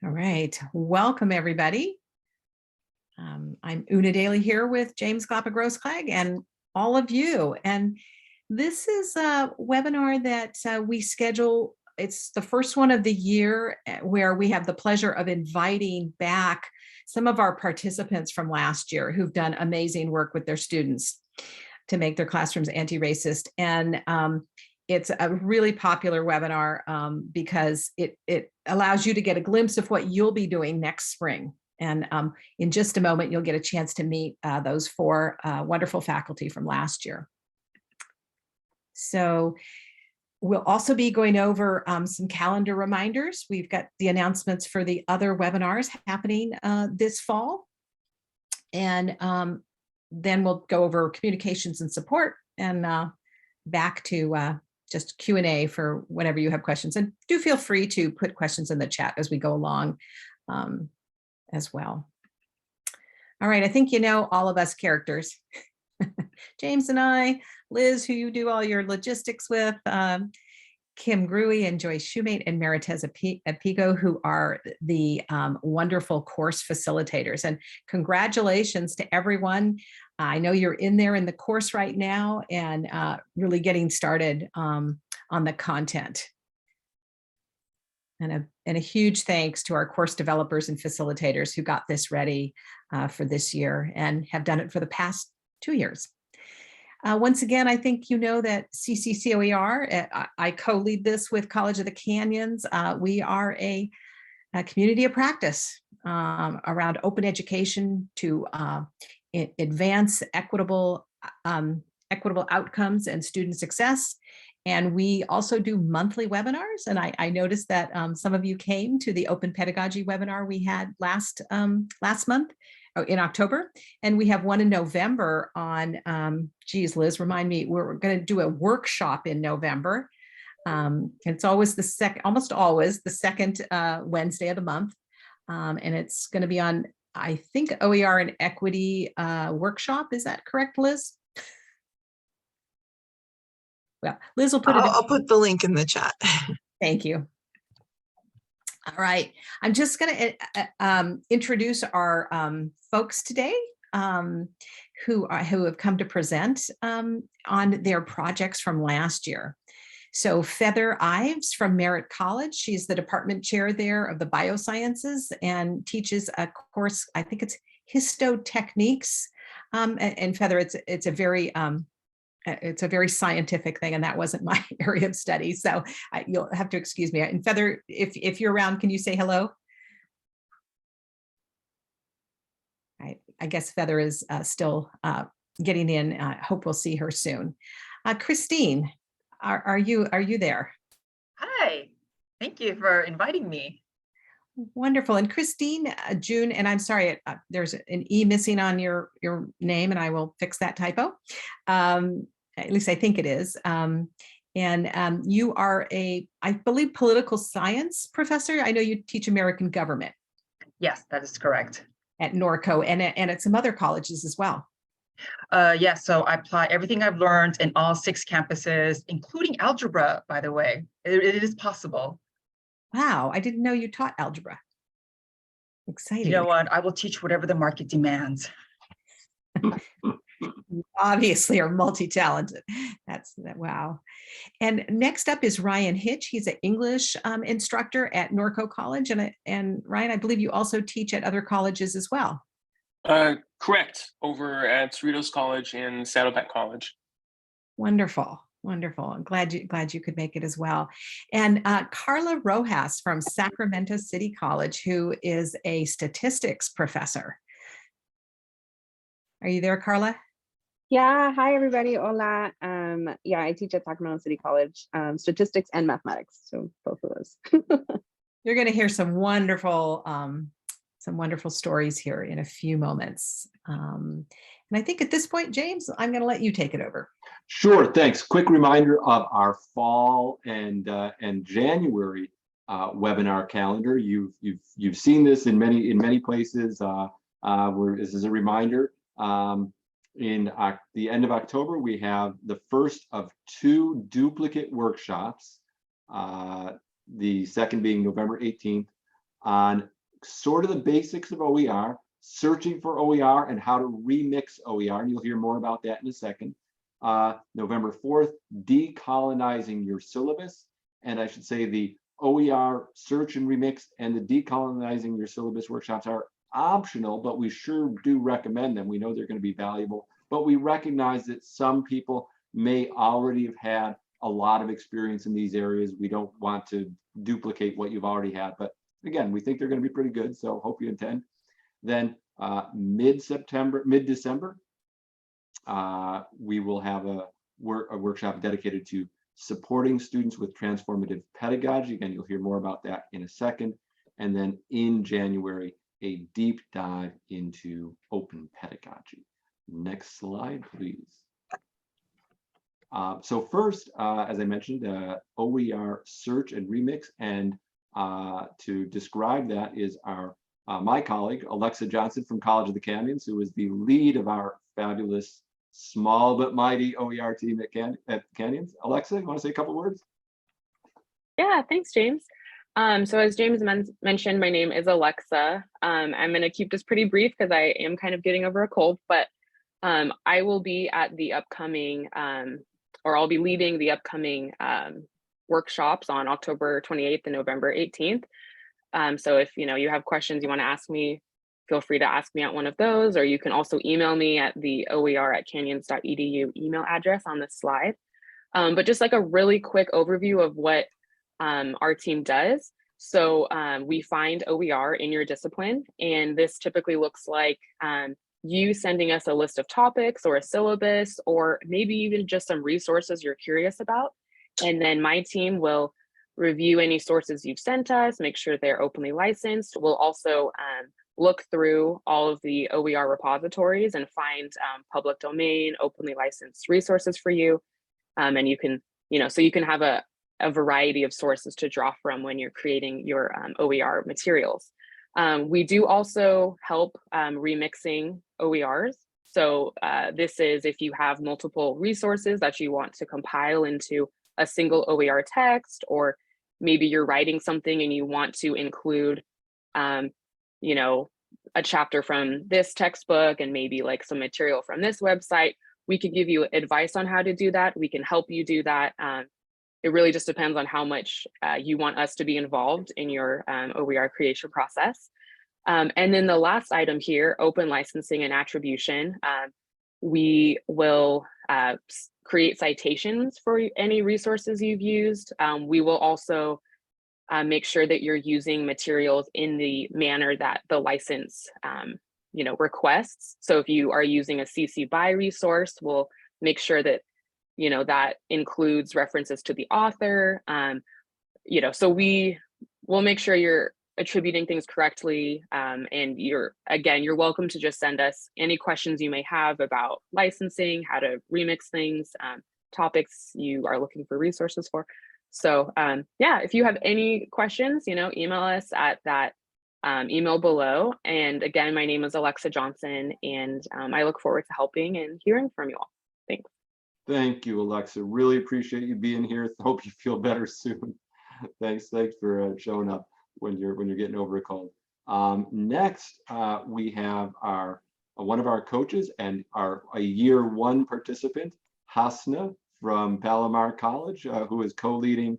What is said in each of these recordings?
All right, welcome everybody. I'm Una Daly here with James Glappa-Grossclag and all of you. And this is a webinar that we schedule. It's the first one of the year where we have the pleasure of inviting back some of our participants from last year who've done amazing work with their students to make their classrooms anti-racist. And it's a really popular webinar because it allows you to get a glimpse of what you'll be doing next spring. And in just a moment, you'll get a chance to meet those four wonderful faculty from last year. So we'll also be going over some calendar reminders. We've got the announcements for the other webinars happening this fall. And then we'll go over communications and support and back to just Q&A for whenever you have questions. And do feel free to put questions in the chat as we go along as well. All right, I think you know all of us characters. James and I, Liz, who you do all your logistics with, Kim Gruey and Joyce Shoemate and Mariteza Apigo, who are the wonderful course facilitators. And congratulations to everyone. I know you're in there in the course right now and really getting started on the content. And a huge thanks to our course developers and facilitators who got this ready for this year and have done it for the past 2 years. Once again, I think you know that CCCOER, I co-lead this with College of the Canyons. We are a community of practice around open education to advance equitable outcomes and student success. And we also do monthly webinars. And I noticed that some of you came to the open pedagogy webinar we had last month in October. And we have one in November on, geez, Liz, remind me, we're going to do a workshop in November. It's always almost always the second Wednesday of the month. And it's going to be on, I think, OER and equity workshop. Is that correct, Liz? Well, Liz will put it. I'll put the link in the chat. Thank you. All right, I'm just going to introduce our folks today who have come to present on their projects from last year. So Feather Ives from Merritt College, she's the department chair there of the biosciences and teaches a course, I think it's histotechniques. And Feather, it's a very scientific thing, and that wasn't my area of study, so you'll have to excuse me. And Feather, if you're around, can you say hello? I guess Feather is still getting in. I hope we'll see her soon. Christine, are you there? Hi, thank you for inviting me. Wonderful. And Christine, June, and I'm sorry, there's an E missing on your name, and I will fix that typo. At least I think it is. You are I believe, political science professor. I know you teach American government. Yes, that is correct. At Norco and at some other colleges as well. Yes, so I apply everything I've learned in all 6 campuses, including algebra, by the way. It is possible. Wow, I didn't know you taught algebra. Exciting. You know what? I will teach whatever the market demands. You obviously are multi-talented. Wow. And next up is Ryan Hitch. He's an English instructor at Norco College. And Ryan, I believe you also teach at other colleges as well. Correct. Over at Cerritos College and Saddleback College. Wonderful. Wonderful. I'm glad you could make it as well. And Carla Rojas from Sacramento City College, who is a statistics professor. Are you there, Carla? Yeah, hi everybody, hola. Yeah, I teach at Sacramento City College, statistics and mathematics, so both of those. You're going to hear some wonderful stories here in a few moments. And I think at this point, James, I'm going to let you take it over. Sure, thanks. Quick reminder of our fall and January webinar calendar. You've seen this in many places. This is a reminder. In the end of October, we have the first of 2 duplicate workshops, the second being November 18th, on sort of the basics of OER, searching for OER and how to remix OER, and you'll hear more about that in a second. November 4th, decolonizing your syllabus, and I should say the OER search and remix and the decolonizing your syllabus workshops are optional, but we sure do recommend them. We know they're going to be valuable, but we recognize that some people may already have had a lot of experience in these areas. We don't want to duplicate what you've already had, but again, we think they're going to be pretty good, so hope you attend. Then mid-December, we will have a workshop dedicated to supporting students with transformative pedagogy. Again, you'll hear more about that in a second. And then in January, a deep dive into open pedagogy. Next slide, please. So first, as I mentioned, OER search and remix, and to describe that is our my colleague, Alexa Johnson from College of the Canyons, who is the lead of our fabulous small but mighty OER team at Canyons. Alexa, you want to say a couple words? Yeah, thanks, James. So as James mentioned, my name is Alexa. I'm going to keep this pretty brief because I am kind of getting over a cold, but I will be at the upcoming, or I'll be leading the upcoming workshops on October 28th and November 18th. So if you have questions you want to ask me, feel free to ask me at one of those, or you can also email me at the oer@canyons.edu email address on this slide. But just like a really quick overview of what our team does. So we find OER in your discipline, and this typically looks like you sending us a list of topics or a syllabus, or maybe even just some resources you're curious about. And then my team will review any sources you've sent us, make sure they're openly licensed. We'll also look through all of the OER repositories and find public domain, openly licensed resources for you. And you can, so you can have a variety of sources to draw from when you're creating your OER materials. We do also help remixing OERs. So this is if you have multiple resources that you want to compile into a single OER text, or maybe you're writing something and you want to include, a chapter from this textbook and maybe like some material from this website. We can give you advice on how to do that. We can help you do that. It really just depends on how much you want us to be involved in your OER creation process. And then the last item here, open licensing and attribution. We will create citations for any resources you've used. We will also make sure that you're using materials in the manner that the license requests. So if you are using a CC BY resource, we'll make sure that that includes references to the author. So we'll make sure you're attributing things correctly. And you're welcome to just send us any questions you may have about licensing, how to remix things, topics you are looking for resources for. So if you have any questions, email us at that email below. And again, my name is Alexa Johnson, and I look forward to helping and hearing from you all. Thanks. Thank you, Alexa. Really appreciate you being here. Hope you feel better soon. Thanks for showing up when you're getting over a cold. Next, we have one of our coaches and a year one participant, Hasna from Palomar College, who is co-leading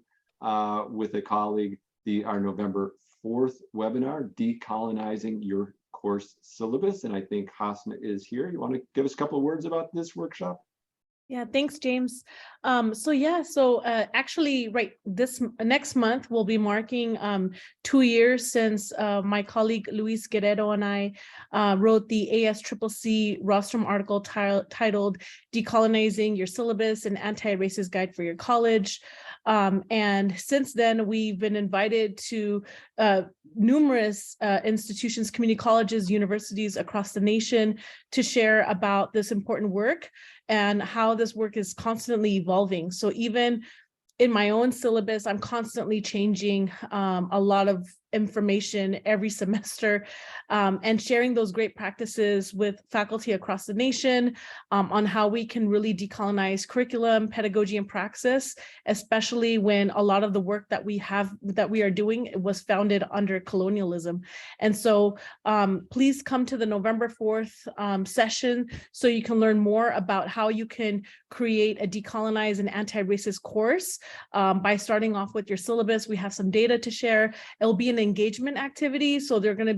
with a colleague our November 4th webinar, Decolonizing Your Course Syllabus. And I think Hasna is here. You want to give us a couple of words about this workshop? Yeah, thanks, James. Actually, right, this next month we'll be marking 2 years since my colleague Luis Guerrero and I wrote the ASCCC rostrum article titled "Decolonizing Your Syllabus: An Anti-Racist Guide for Your College." And since then, we've been invited to numerous institutions, community colleges, universities across the nation to share about this important work and how this work is constantly evolving. So even in my own syllabus, I'm constantly changing a lot of information every semester, and sharing those great practices with faculty across the nation on how we can really decolonize curriculum, pedagogy, and praxis, especially when a lot of the work that we are doing was founded under colonialism. And so please come to the November 4th session so you can learn more about how you can create a decolonize and anti-racist course by starting off with your syllabus. We have some data to share. It'll be an engagement activity, so there's going to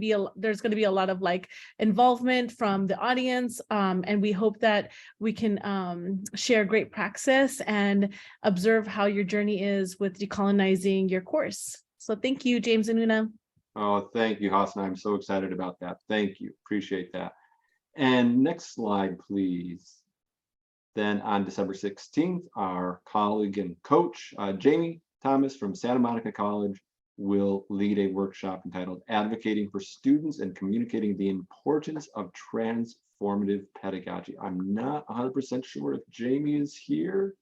be a lot of like involvement from the audience, and we hope that we can share great praxis and observe how your journey is with decolonizing your course. So thank you, James and Una. Oh, thank you, Hassan. I'm so excited about that. Thank you. Appreciate that. And next slide, please. Then on December 16th, our colleague and coach, Jamie Thomas from Santa Monica College, will lead a workshop entitled Advocating for Students and Communicating the Importance of Transformative Pedagogy. I'm not 100% sure if Jamie is here.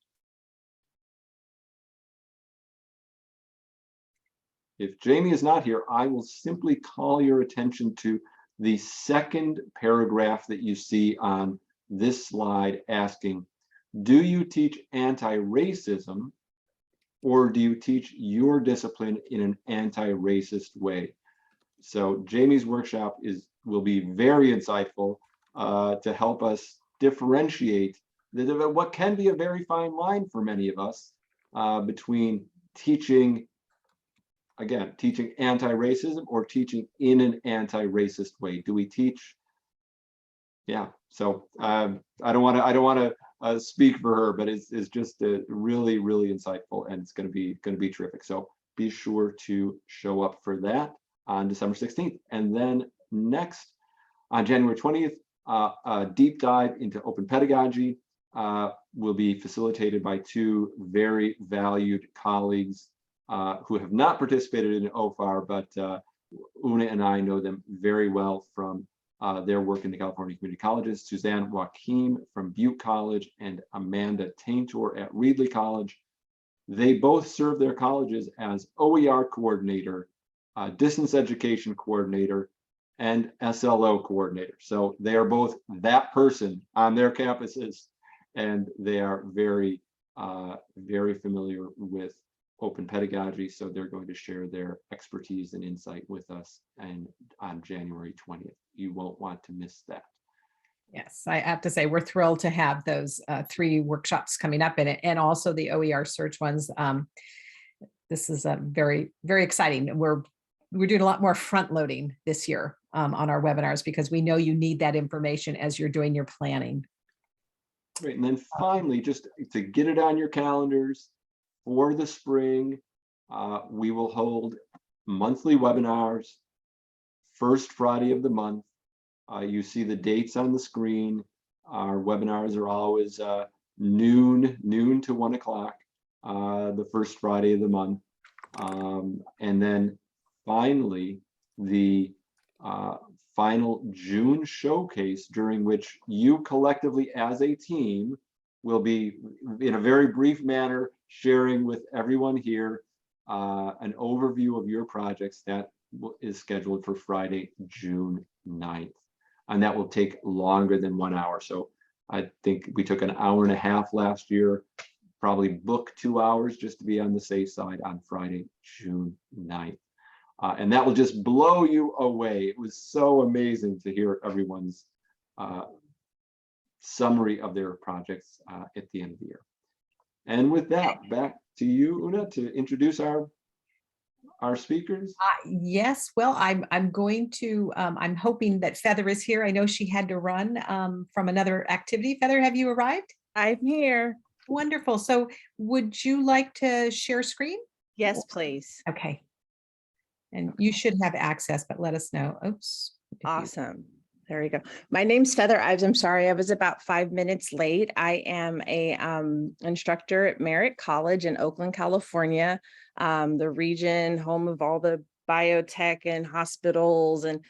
If Jamie is not here, I will simply call your attention to the second paragraph that you see on this slide asking, do you teach anti-racism or do you teach your discipline in an anti-racist way? So Jamie's workshop will be very insightful to help us differentiate what can be a very fine line for many of us between teaching anti-racism or teaching in an anti-racist way. Do we teach? Yeah, so I don't want to speak for her, but it's just really, really insightful, and it's going to be terrific. So be sure to show up for that on December 16th. And then next on January 20th, a deep dive into open pedagogy will be facilitated by two very valued colleagues who have not participated in OFAR, but Una and I know them very well from their work in the California Community Colleges. Suzanne Joaquim from Butte College and Amanda Taintor at Reedley College. They both serve their colleges as OER coordinator, distance education coordinator, and SLO coordinator. So they are both that person on their campuses, and they are very, very familiar with open pedagogy. So they're going to share their expertise and insight with us and on January 20th. You won't want to miss that. Yes, I have to say we're thrilled to have those 3 workshops coming up in it, and also the OER search ones. This is a very, very exciting. We're doing a lot more front loading this year on our webinars because we know you need that information as you're doing your planning. Great, and then finally, just to get it on your calendars for the spring, we will hold monthly webinars, first Friday of the month. You see the dates on the screen. Our webinars are always noon to 1 o'clock, the first Friday of the month. And then finally, the final June showcase, during which you collectively as a team will be, in a very brief manner, sharing with everyone here an overview of your projects. That is scheduled for Friday, June 9th. And that will take longer than 1 hour. So I think we took an hour and a half last year, probably book 2 hours just to be on the safe side on Friday, June 9th. And that will just blow you away. It was so amazing to hear everyone's summary of their projects at the end of the year. And with that, back to you, Una, to introduce our speakers. Yes, well, I'm going to, I'm hoping that Feather is here. I know she had to run from another activity. Feather, have you arrived? I'm here. Wonderful. So would you like to share screen? Yes, please. Okay. And you should have access, but let us know. Oops. Awesome. There you go. My name's Feather Ives. I'm sorry, I was about 5 minutes late. I am a instructor at Merritt College in Oakland, California, the region home of all the biotech and hospitals, and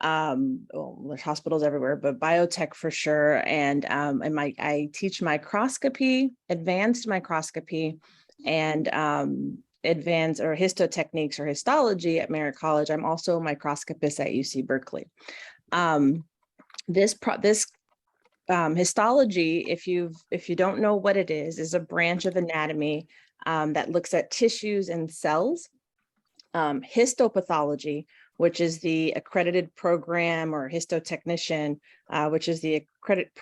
well, there's hospitals everywhere, but biotech for sure. And I teach microscopy, advanced microscopy, and advanced or histotechniques or histology at Merritt College. I'm also a microscopist at UC Berkeley. This histology, if you don't know what it is a branch of anatomy that looks at tissues and cells. Histopathology, which is the accredited program, or histotechnician, which is the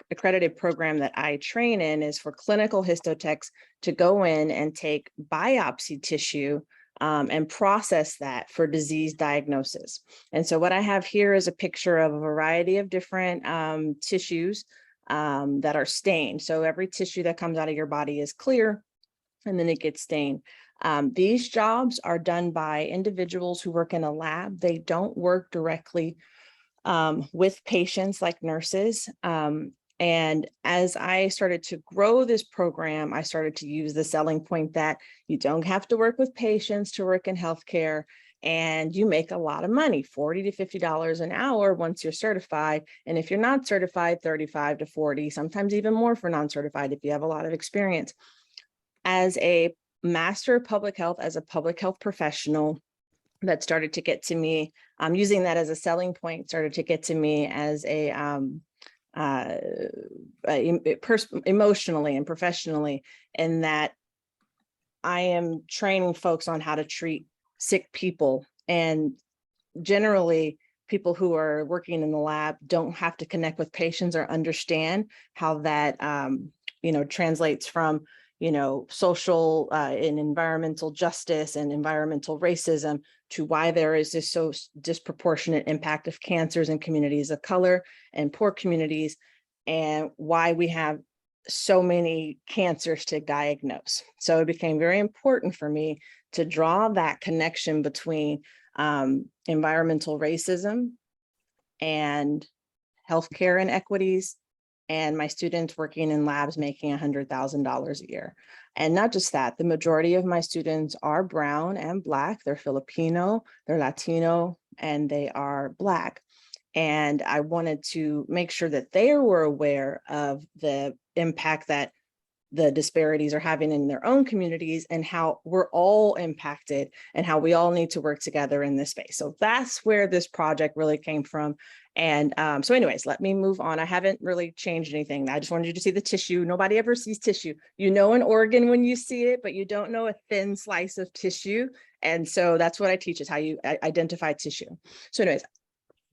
accredited program that I train in, is for clinical histotechs to go in and take biopsy tissue and process that for disease diagnosis. And so what I have here is a picture of a variety of different tissues that are stained. So every tissue that comes out of your body is clear, and then it gets stained. These jobs are done by individuals who work in a lab. They don't work directly with patients like nurses. And as I started to grow this program, I started to use the selling point that you don't have to work with patients to work in healthcare, and you make a lot of money, $40 to $50 an hour once you're certified. And if you're not certified, 35 to 40, sometimes even more for non-certified if you have a lot of experience. As a master of public health, as a public health professional, that started to get to me, using that as a selling point, started to get to me as a emotionally and professionally, in that I am training folks on how to treat sick people. And generally, people who are working in the lab don't have to connect with patients or understand how that translates from social and environmental justice and environmental racism to why there is this so disproportionate impact of cancers in communities of color and poor communities, and why we have so many cancers to diagnose. So it became very important for me to draw that connection between environmental racism and healthcare inequities, and my students working in labs making $100,000 a year. And not just that, the majority of my students are brown and Black, they're Filipino, they're Latino, and they are Black. And I wanted to make sure that they were aware of the impact that the disparities are having in their own communities, and how we're all impacted and how we all need to work together in this space. So that's where this project really came from. And so anyways, let me move on. I haven't really changed anything. I just wanted you to see the tissue. Nobody ever sees tissue. You know an organ when you see it, but you don't know a thin slice of tissue. And so that's what I teach, is how you identify tissue. So anyways,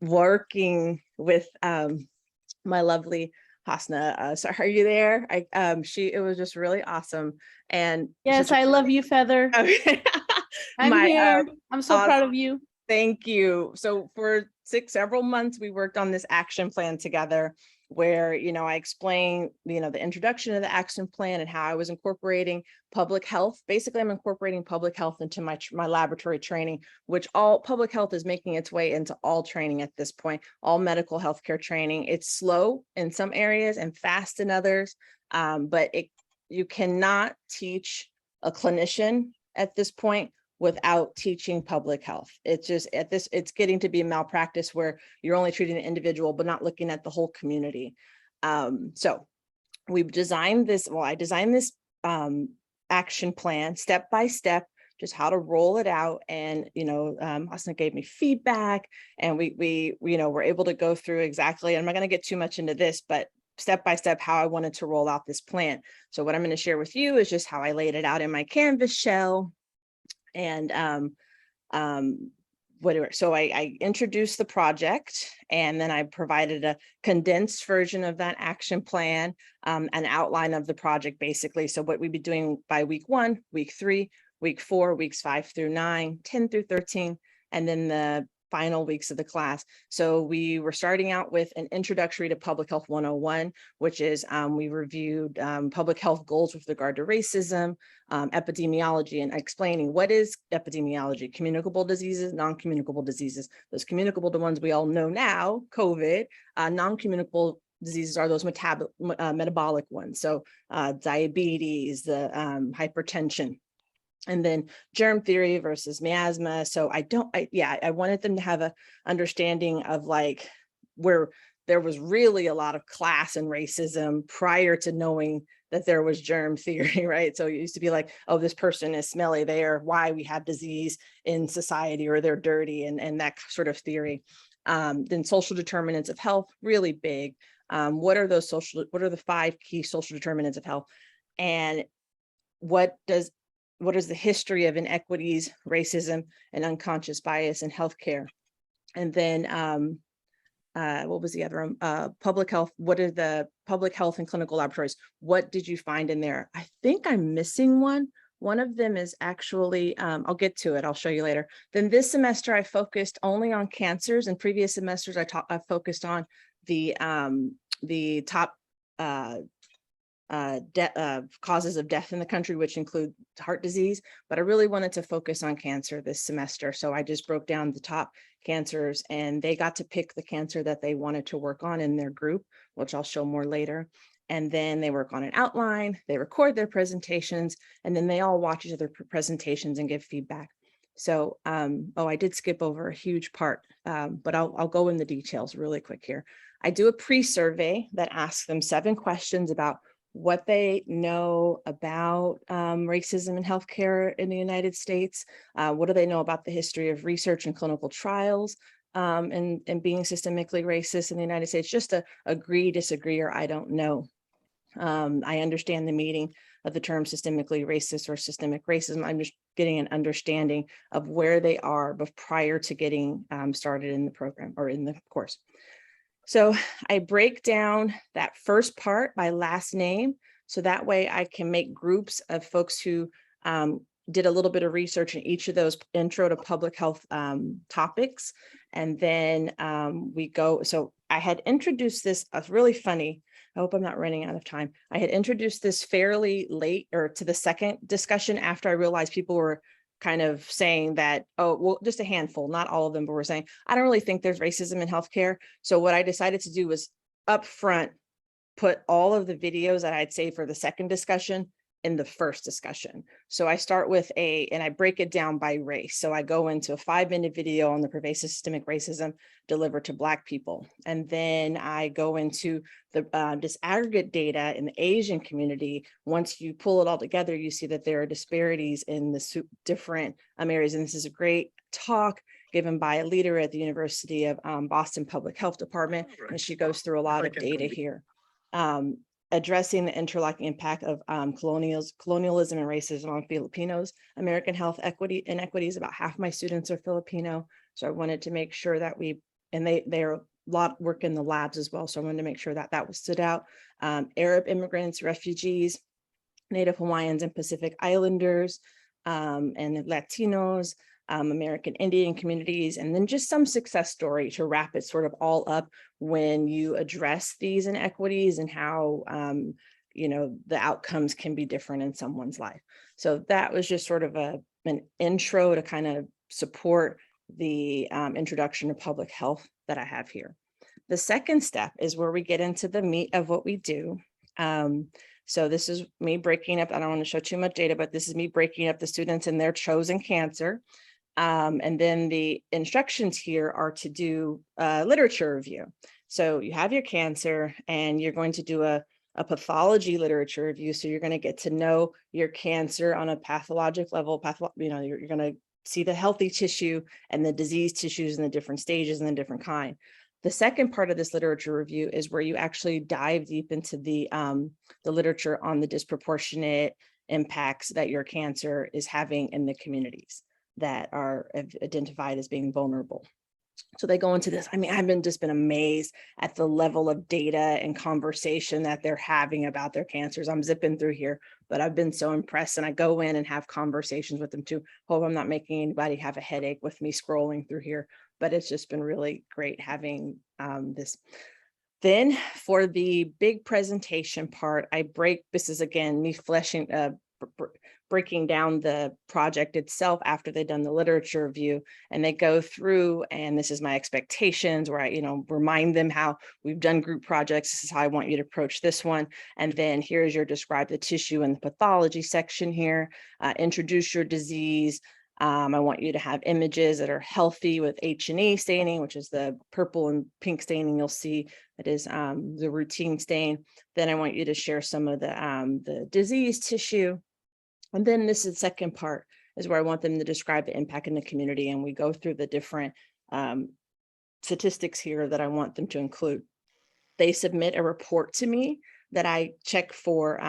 working with my lovely Hasna. So are you there? It was just really awesome. And yes, I love you, Feather. I'm here. I'm so proud of you. Thank you. So for several months, we worked on this action plan together, where, I explained, the introduction of the action plan and how I was incorporating public health. Basically, I'm incorporating public health into my laboratory training, which all public health is making its way into all training at this point, all medical healthcare training. It's slow in some areas and fast in others, but you cannot teach a clinician at this point without teaching public health. It's just it's getting to be a malpractice where you're only treating an individual, but not looking at the whole community. So we've designed this, I designed this action plan step by step, just how to roll it out. And, Hasna gave me feedback, and we were able to go through exactly, I'm not going to get too much into this, but step by step how I wanted to roll out this plan. So what I'm going to share with you is just how I laid it out in my Canvas shell. And whatever. So I introduced the project, and then I provided a condensed version of that action plan, an outline of the project, basically. So what we'd be doing by week 1, week 3, week 4, weeks 5 through 9, 10 through 13, and then the final weeks of the class. So we were starting out with an introductory to Public Health 101, which is we reviewed public health goals with regard to racism, epidemiology, and explaining what is epidemiology, communicable diseases, non-communicable diseases. Those communicable, the ones we all know now, COVID, non-communicable diseases are those metabolic ones. So diabetes, the hypertension. And then germ theory versus miasma. So I wanted them to have a understanding of like where there was really a lot of class and racism prior to knowing that there was germ theory, right? So it used to be like, oh, this person is smelly, they are why we have disease in society, or they're dirty, and that sort of theory. Then social determinants of health, really big. What are the 5 key social determinants of health? And what is the history of inequities, racism, and unconscious bias in healthcare? And then what was the other one? Public health. What are the public health and clinical laboratories? What did you find in there? I think I'm missing one. One of them is actually, I'll get to it, I'll show you later. Then this semester, I focused only on cancers. In previous semesters, I focused on the top causes of death in the country, which include heart disease, but I really wanted to focus on cancer this semester. So I just broke down the top cancers, and they got to pick the cancer that they wanted to work on in their group, which I'll show more later. And then they work on an outline, they record their presentations, and then they all watch each other's presentations and give feedback. So, oh, I did skip over a huge part, but I'll go in the details really quick here. I do a pre-survey that asks them 7 questions about what they know about racism in healthcare in the United States. What do they know about the history of research and clinical trials and being systemically racist in the United States? Just a agree, disagree, or I don't know. I understand the meaning of the term systemically racist or systemic racism. I'm just getting an understanding of where they are prior to getting started in the program or in the course. So I break down that first part by last name, so that way I can make groups of folks who did a little bit of research in each of those intro to public health topics. And then we go, so I had introduced this, really funny, I hope I'm not running out of time. I had introduced this fairly late, or to the second discussion, after I realized people were kind of saying that, oh, well, just a handful, not all of them, but we're saying, I don't really think there's racism in healthcare. So what I decided to do was up front, put all of the videos that I'd saved for the second discussion in the first discussion. So I start with and I break it down by race. So I go into a 5-minute video on the pervasive systemic racism delivered to Black people. And then I go into the disaggregate data in the Asian community. Once you pull it all together, you see that there are disparities in the different areas. And this is a great talk given by a leader at the University of Boston Public Health Department. And she goes through a lot of data here. Addressing the interlocking impact of colonialism and racism on Filipinos. American health inequities. About half my students are Filipino. So I wanted to make sure that they're a lot work in the labs as well. So I wanted to make sure that that was stood out. Arab immigrants, refugees, Native Hawaiians and Pacific Islanders, and Latinos, American Indian communities, and then just some success story to wrap it sort of all up when you address these inequities and how, the outcomes can be different in someone's life. So that was just sort of an intro to kind of support the introduction to public health that I have here. The second step is where we get into the meat of what we do. So this is me breaking up, I don't want to show too much data, but this is me breaking up the students in their chosen cancer. And then the instructions here are to do a literature review. So you have your cancer and you're going to do a pathology literature review. So you're going to get to know your cancer on a pathologic level. You're going to see the healthy tissue and the disease tissues and the different stages and the different kind. The second part of this literature review is where you actually dive deep into the literature on the disproportionate impacts that your cancer is having in the communities that are identified as being vulnerable. So they go into this. I mean, I've just been amazed at the level of data and conversation that they're having about their cancers. I'm zipping through here, but I've been so impressed, and I go in and have conversations with them too. Hope I'm not making anybody have a headache with me scrolling through here, but it's just been really great having this. Then for the big presentation part, this is again, me breaking down the project itself after they've done the literature review, and they go through, and this is my expectations where I, remind them how we've done group projects. This is how I want you to approach this one. And then here's your describe the tissue and the pathology section here, introduce your disease, I want you to have images that are healthy with H&E staining, which is the purple and pink staining you'll see that is the routine stain. Then I want you to share some of the disease tissue. And then this is the second part, is where I want them to describe the impact in the community. And we go through the different statistics here that I want them to include. They submit a report to me that I check for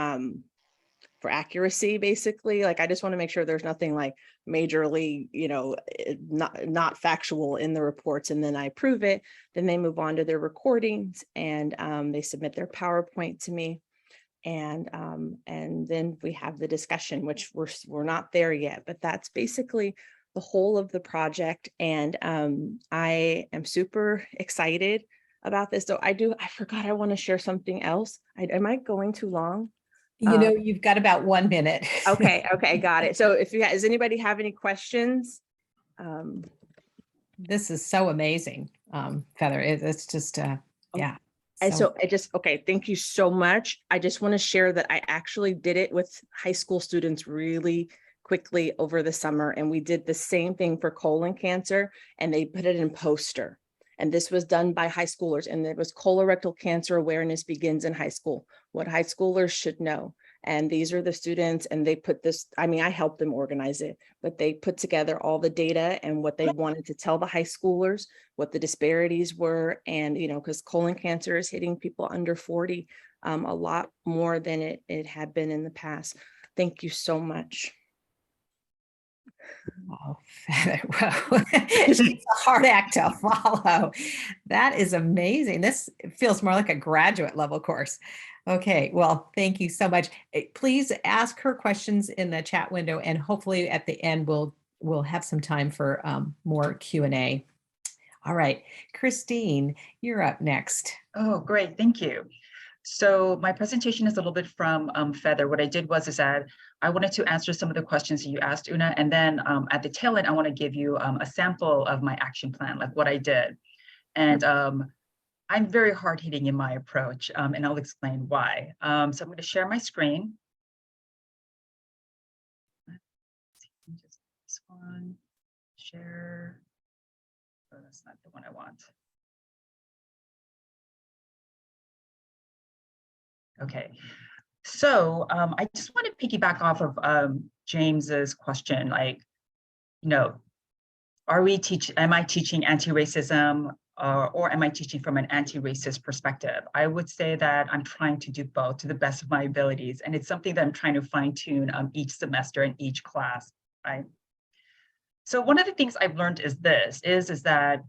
accuracy, basically. Like, I just want to make sure there's nothing like majorly, not factual in the reports, and then I approve it. Then they move on to their recordings, and they submit their PowerPoint to me. And then we have the discussion, which we're not there yet, but that's basically the whole of the project. And I am super excited about this. So I forgot I want to share something else. Am I going too long? You've got about 1 minute. Okay, got it. So does anybody have any questions? This is so amazing, Feather. It's just, yeah. And so okay, thank you so much. I just want to share that I actually did it with high school students really quickly over the summer. And we did the same thing for colon cancer, and they put it in poster. And this was done by high schoolers, and it was colorectal cancer awareness begins in high school, what high schoolers should know. And these are the students, and they put this, I helped them organize it, but they put together all the data and what they wanted to tell the high schoolers, what the disparities were. And, because colon cancer is hitting people under 40 a lot more than it had been in the past. Thank you so much. Oh, well, it's a hard act to follow. That is amazing. This feels more like a graduate level course. Okay, well, thank you so much. Please ask her questions in the chat window, and hopefully at the end we'll have some time for more Q&A. All right, Christine, you're up next. Oh, great, thank you. So my presentation is a little bit from Feather. What I did is that I wanted to answer some of the questions that you asked, Una, and then at the tail end, I want to give you a sample of my action plan, like what I did. And I'm very hard-hitting in my approach, and I'll explain why. So I'm going to share my screen. Just this one, share. Oh, that's not the one I want. Okay, so I just want to piggyback off of James's question, like, am I teaching anti-racism or am I teaching from an anti-racist perspective? I would say that I'm trying to do both to the best of my abilities, and it's something that I'm trying to fine tune each semester in each class, right? So one of the things I've learned is that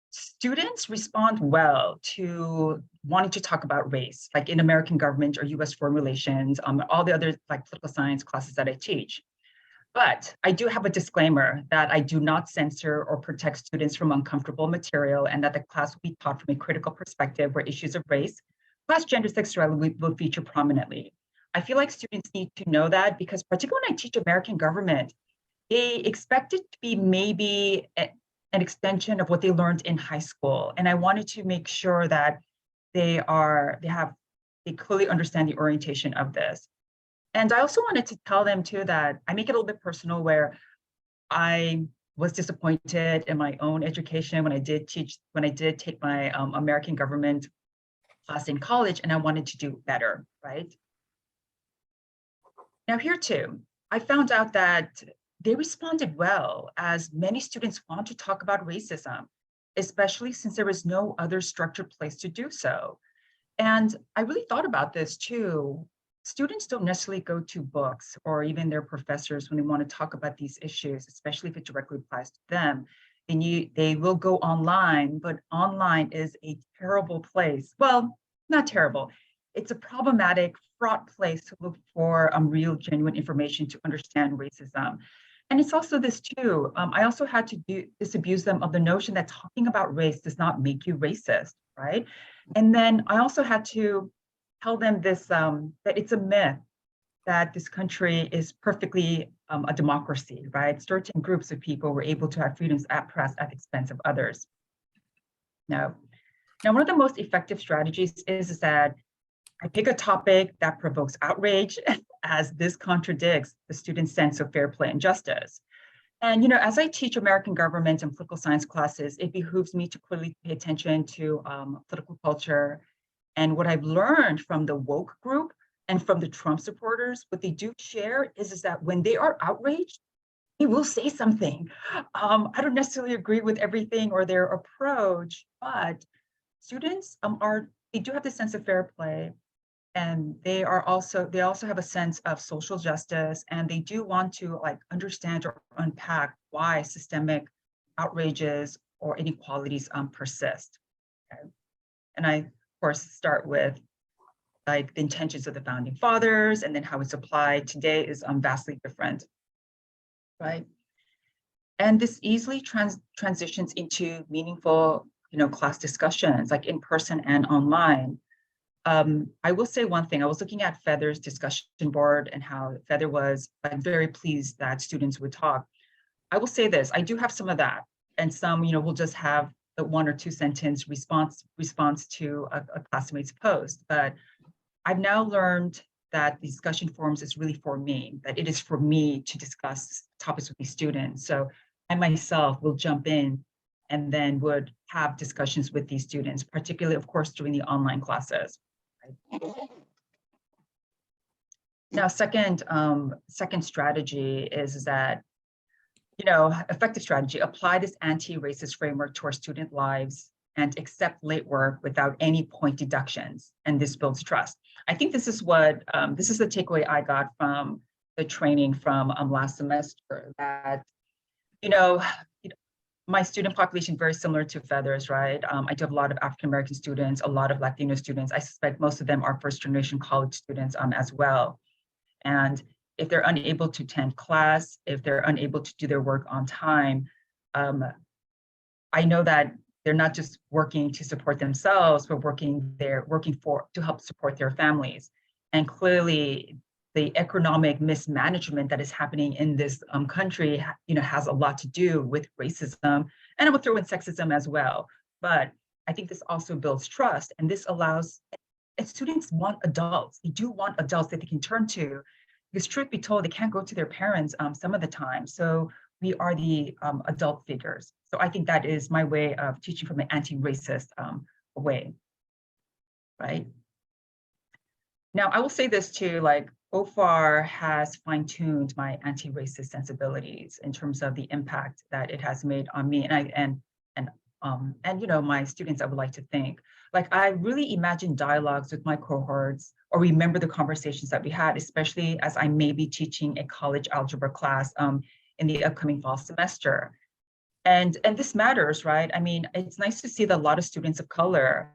students respond well to wanting to talk about race, like in American government or US foreign relations, all the other like political science classes that I teach. But I do have a disclaimer that I do not censor or protect students from uncomfortable material, and that the class will be taught from a critical perspective where issues of race, class, gender, sexuality will feature prominently. I feel like students need to know that, because particularly when I teach American government, they expect it to be maybe an extension of what they learned in high school. And I wanted to make sure that they clearly understand the orientation of this. And I also wanted to tell them too that I make it a little bit personal, where I was disappointed in my own education when I did take my American government class in college, and I wanted to do better, right? Now here too, I found out that they responded well, as many students want to talk about racism, especially since there is no other structured place to do so. And I really thought about this too. Students don't necessarily go to books or even their professors when they want to talk about these issues, especially if it directly applies to them. They will go online, but online is a terrible place. Well, not terrible. It's a problematic, fraught place to look for real, genuine information to understand racism. And it's also this too. I also had to disabuse them of the notion that talking about race does not make you racist, right? And then I also had to tell them this, that it's a myth that this country is perfectly a democracy, right? Certain groups of people were able to have freedoms at press at the expense of others. Now one of the most effective strategies is that I pick a topic that provokes outrage, as this contradicts the student's sense of fair play and justice. And, as I teach American government and political science classes, it behooves me to clearly pay attention to political culture. And what I've learned from the woke group and from the Trump supporters, what they do share is that when they are outraged, they will say something. I don't necessarily agree with everything or their approach, but students they do have the sense of fair play. And they also have a sense of social justice, and they do want to understand or unpack why systemic outrages or inequalities persist. Okay? And I, of course, start with the intentions of the founding fathers, and then how it's applied today is vastly different, right? And this easily transitions into meaningful, class discussions, like in person and online. I will say one thing. I was looking at Feather's discussion board and how Feather was very pleased that students would talk. I will say this, I do have some of that. And some, will just have the 1 or 2 sentence response to a classmate's post. But I've now learned that the discussion forums is really for me, that it is for me to discuss topics with these students. So I myself will jump in and then would have discussions with these students, particularly, of course, during the online classes. Now, second strategy is that, effective strategy, apply this anti-racist framework to our student lives and accept late work without any point deductions. And this builds trust. I think this is this is the takeaway I got from the training from last semester, that, my student population very similar to Feathers, right? I do have a lot of African-American students, a lot of Latino students. I suspect most of them are first-generation college students as well. And if they're unable to attend class, if they're unable to do their work on time, I know that they're not just working to support themselves, but they're working to help support their families. And clearly, the economic mismanagement that is happening in this country, has a lot to do with racism, and I will throw in sexism as well. But I think this also builds trust, and this allows, and students want adults. They do want adults that they can turn to, because truth be told, they can't go to their parents some of the time. So we are the adult figures. So I think that is my way of teaching from an anti-racist way, right? Now, I will say this too, OFAR has fine-tuned my anti-racist sensibilities in terms of the impact that it has made on me and my students. I would like to think, I really imagine dialogues with my cohorts, or remember the conversations that we had, especially as I may be teaching a college algebra class in the upcoming fall semester. And this matters, right? I mean, it's nice to see that a lot of students of color,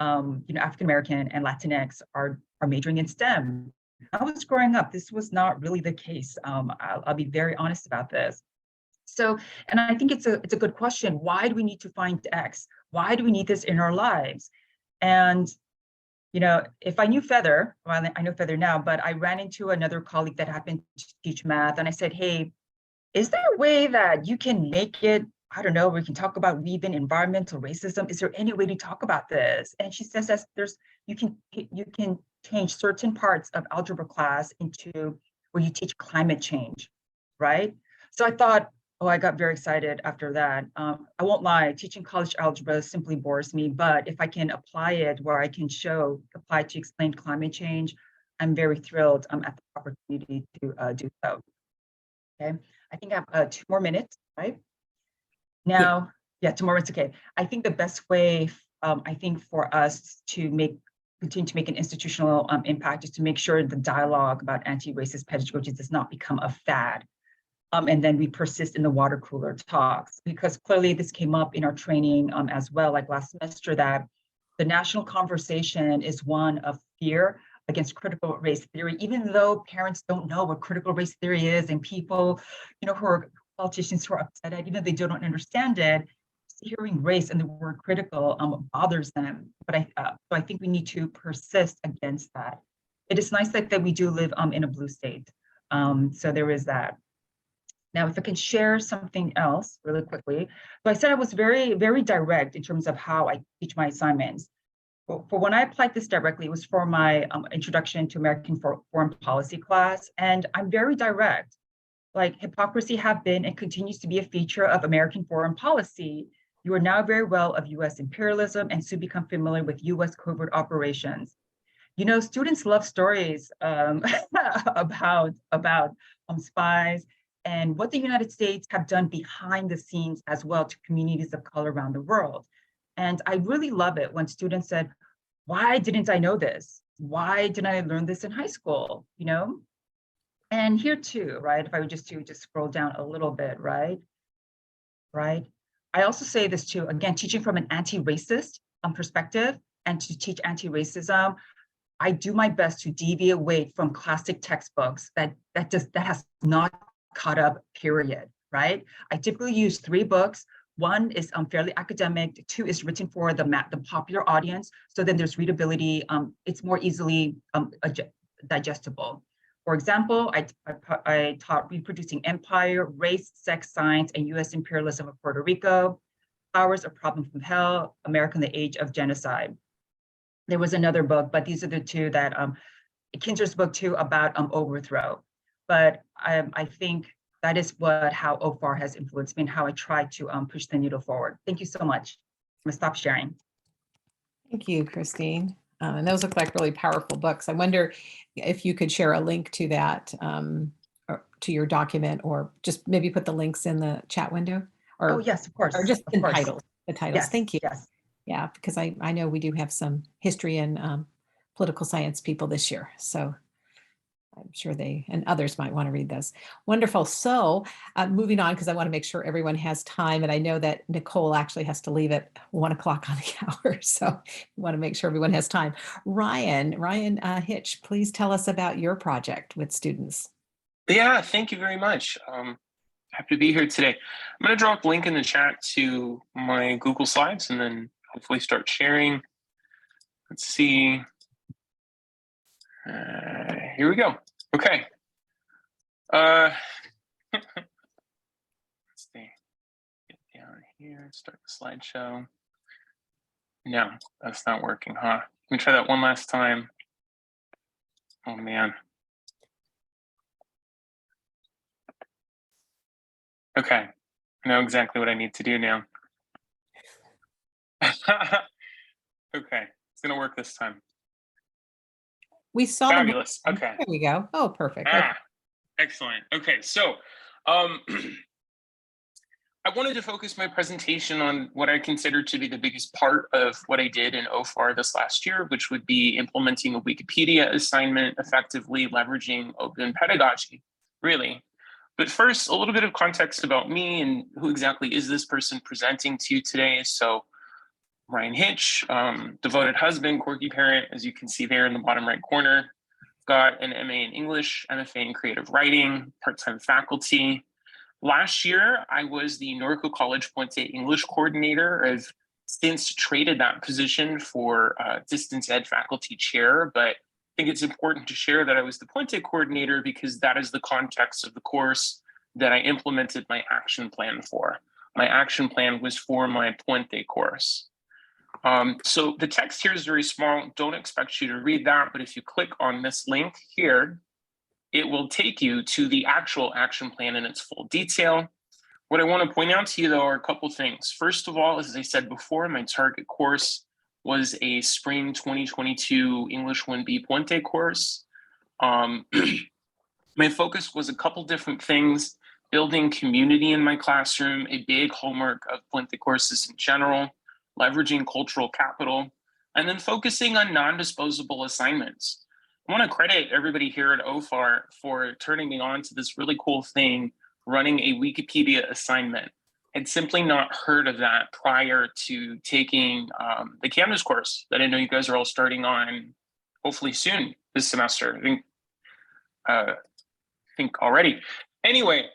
African-American and Latinx are majoring in STEM. I was growing up, this was not really the case. I'll be very honest about this. So, and I think it's a good question. Why do we need to find X? Why do we need this in our lives? And, if I knew Feather, well, I know Feather now, but I ran into another colleague that happened to teach math, and I said, hey, is there a way that you can make it, I don't know, we can talk about weave in environmental racism? Is there any way to talk about this? And she says that you can change certain parts of algebra class into where you teach climate change, right? So I thought, I got very excited after that. I won't lie, teaching college algebra simply bores me, but if I can apply it where I can apply to explain climate change, I'm very thrilled at the opportunity to do so. Okay, I think I have 2 more minutes, right? Now, yeah, 2 more minutes, okay. I think the best way, I think for us to continue to make an institutional impact is to make sure the dialogue about anti-racist pedagogy does not become a fad. And then we persist in the water cooler talks, because clearly this came up in our training as well, like last semester, that the national conversation is one of fear against critical race theory, even though parents don't know what critical race theory is, and people, who are politicians who are upset at, even though they don't understand it, hearing race and the word critical bothers them. But I think we need to persist against that. It is nice that we do live in a blue state. So there is that. Now, if I can share something else really quickly. So I said I was very, very direct in terms of how I teach my assignments. For when I applied this directly, it was for my introduction to American foreign policy class. And I'm very direct. like hypocrisy have been and continues to be a feature of American foreign policy. You are now very well of US imperialism and soon become familiar with US covert operations. You know, students love stories about spies and what the United States have done behind the scenes as well to communities of color around the world. And I really love it when students said, why didn't I know this? Why didn't I learn this in high school? You know? And here too, right? If I would just scroll down a little bit, right? Right. I also say this too, again, teaching from an anti-racist perspective and to teach anti-racism, I do my best to deviate away from classic textbooks that has not caught up, period, right? I typically use 3 books. One is fairly academic, 2 is written for the popular audience, so then there's readability, it's more easily digestible. For example, I taught Reproducing Empire, Race, Sex, Science, and US Imperialism of Puerto Rico, Powers, A Problem from Hell, America in the Age of Genocide. There was another book, but these are the 2 that, Kinzer's book too about overthrow. But I think that is how OFAR has influenced me and how I try to push the needle forward. Thank you so much. I'm gonna stop sharing. Thank you, Christine. And those look like really powerful books. I wonder if you could share a link to that, or to your document, or just maybe put the links in the chat window, or, Oh yes, of course. or just of the course. titles. The titles. Yes, Thank you. Yes. Yeah, because I know we do have some history and political science people this year. So I'm sure they and others might want to read this. Wonderful. So moving on, because I want to make sure everyone has time. And I know that Nicole actually has to leave at 1 o'clock on the hour. So we want to make sure everyone has time. Ryan Hitch, please tell us about your project with students. Yeah, thank you very much. Happy to be here today. I'm going to drop a link in the chat to my Google Slides and then hopefully start sharing. Let's see. Here we go. Okay. Let's see. Get down here, start the slideshow. No, that's not working, huh? Let me try that one last time. Oh man. Okay, I know exactly what I need to do now. Okay, it's gonna work this time. We saw Fabulous. them. Okay. There we go. Oh, perfect. Okay. Excellent. Okay, so I wanted to focus my presentation on what I consider to be the biggest part of what I did in OFAR this last year, which would be implementing a Wikipedia assignment, effectively leveraging open pedagogy, really. But first, a little bit of context about me and who exactly is this person presenting to you today. So Ryan Hitch, devoted husband, quirky parent, as you can see there in the bottom right corner, got an MA in English, MFA in creative writing, part-time faculty. Last year, I was the Norco College Puente English coordinator. I've since traded that position for distance ed faculty chair, but I think it's important to share that I was the Puente coordinator because that is the context of the course that I implemented my action plan for. My action plan was for my Puente course. So the text here is very small. Don't expect you to read that, but if you click on this link here, it will take you to the actual action plan in its full detail. What I want to point out to you, though, are a couple things. First of all, as I said before, my target course was a spring 2022 English 1B Puente course. My focus was a couple different things: building community in my classroom, a big hallmark of Puente courses in general, leveraging cultural capital, and then focusing on non-disposable assignments. I want to credit everybody here at OFAR for turning me on to this really cool thing, running a Wikipedia assignment. I'd simply not heard of that prior to taking the Canvas course that I know you guys are all starting on hopefully soon this semester. I think already. Anyway,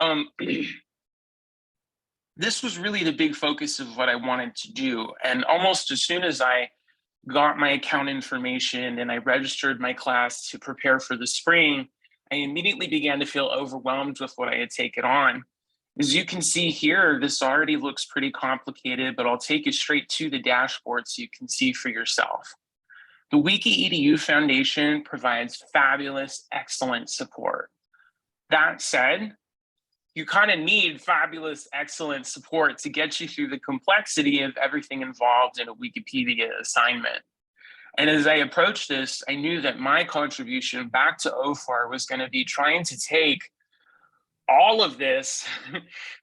this was really the big focus of what I wanted to do. And almost as soon as I got my account information and I registered my class to prepare for the spring, I immediately began to feel overwhelmed with what I had taken on. As you can see here, this already looks pretty complicated, but I'll take you straight to the dashboard so you can see for yourself. The WikiEDU Foundation provides fabulous, excellent support. That said, you kind of need fabulous, excellent support to get you through the complexity of everything involved in a Wikipedia assignment. And as I approached this, I knew that my contribution back to OFAR was going to be trying to take all of this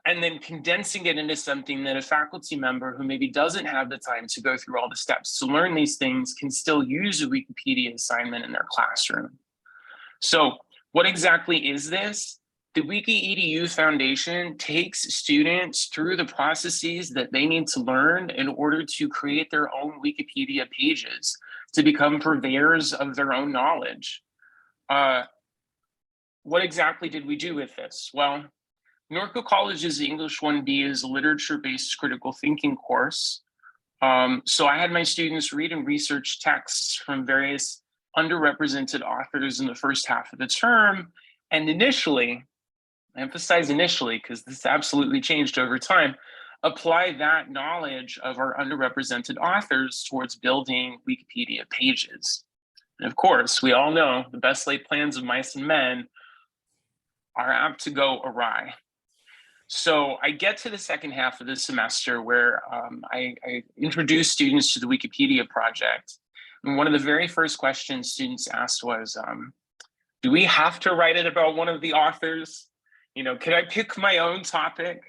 and then condensing it into something that a faculty member who maybe doesn't have the time to go through all the steps to learn these things can still use a Wikipedia assignment in their classroom. So what exactly is this? The WikiEDU Foundation takes students through the processes that they need to learn in order to create their own Wikipedia pages, to become purveyors of their own knowledge. What exactly did we do with this? Well, Norco College's English 1B is a literature-based critical thinking course. So I had my students read and research texts from various underrepresented authors in the first half of the term. And initially, I emphasize initially, because this absolutely changed over time, apply that knowledge of our underrepresented authors towards building Wikipedia pages. And of course, we all know the best laid plans of mice and men are apt to go awry. So I get to the second half of the semester where I introduce students to the Wikipedia project. And one of the very first questions students asked was, do we have to write it about one of the authors? You know, can I pick my own topic?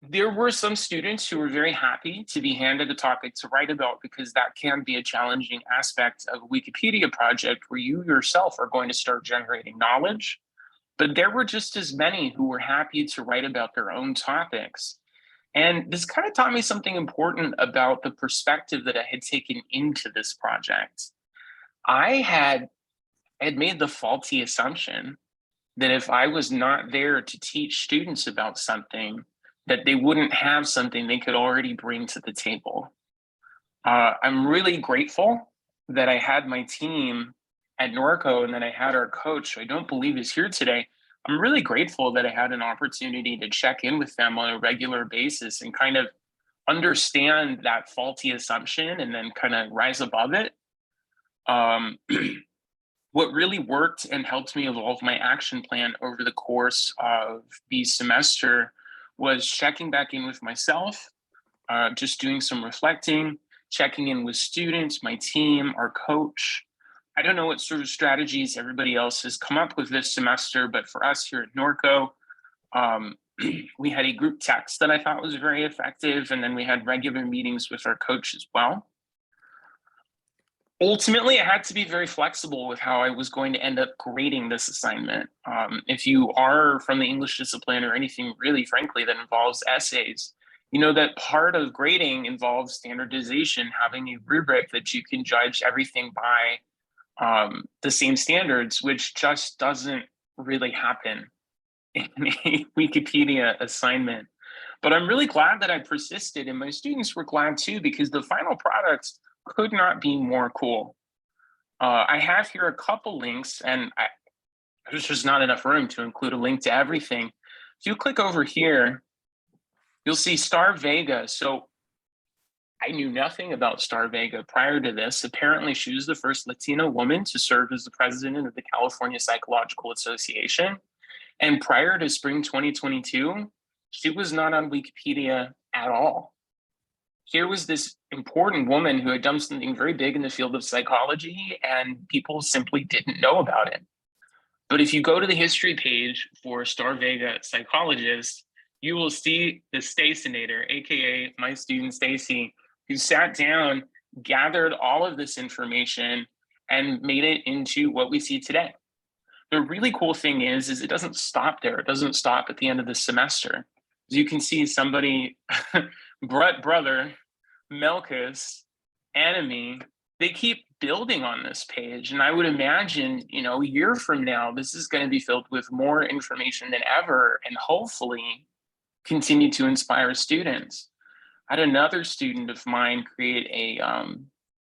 There were some students who were very happy to be handed a topic to write about, because that can be a challenging aspect of a Wikipedia project where you yourself are going to start generating knowledge. But there were just as many who were happy to write about their own topics. And this kind of taught me something important about the perspective that I had taken into this project. I had made the faulty assumption that if I was not there to teach students about something, that they wouldn't have something they could already bring to the table. I'm really grateful that I had my team at Norco and that I had our coach, who I don't believe is here today. I'm really grateful that I had an opportunity to check in with them on a regular basis and kind of understand that faulty assumption and then kind of rise above it. What really worked and helped me evolve my action plan over the course of the semester was checking back in with myself, just doing some reflecting, checking in with students, my team, our coach. I don't know what sort of strategies everybody else has come up with this semester, but for us here at Norco, we had a group text that I thought was very effective, and then we had regular meetings with our coach as well. Ultimately, I had to be very flexible with how I was going to end up grading this assignment. If you are from the English discipline or anything really, frankly, that involves essays, you know that part of grading involves standardization, having a rubric that you can judge everything by the same standards, which just doesn't really happen in a Wikipedia assignment. But I'm really glad that I persisted, and my students were glad too, because the final product could not be more cool. I have here a couple links, and there's just not enough room to include a link to everything. If you click over here, you'll see Star Vega. So I knew nothing about Star Vega prior to this. Apparently, she was the first Latina woman to serve as the president of the California Psychological Association. And prior to spring 2022, she was not on Wikipedia at all. Here was this important woman who had done something very big in the field of psychology, and people simply didn't know about it. But if you go to the history page for Star Vega psychologist, you will see the Stacinator, AKA my student Stacy, who sat down, gathered all of this information, and made it into what we see today. The really cool thing is it doesn't stop there. It doesn't stop at the end of the semester. As you can see, somebody, Brett Brother, Melkus, Enemy, they keep building on this page. And I would imagine, you know, a year from now, this is going to be filled with more information than ever, and hopefully continue to inspire students. I had another student of mine create a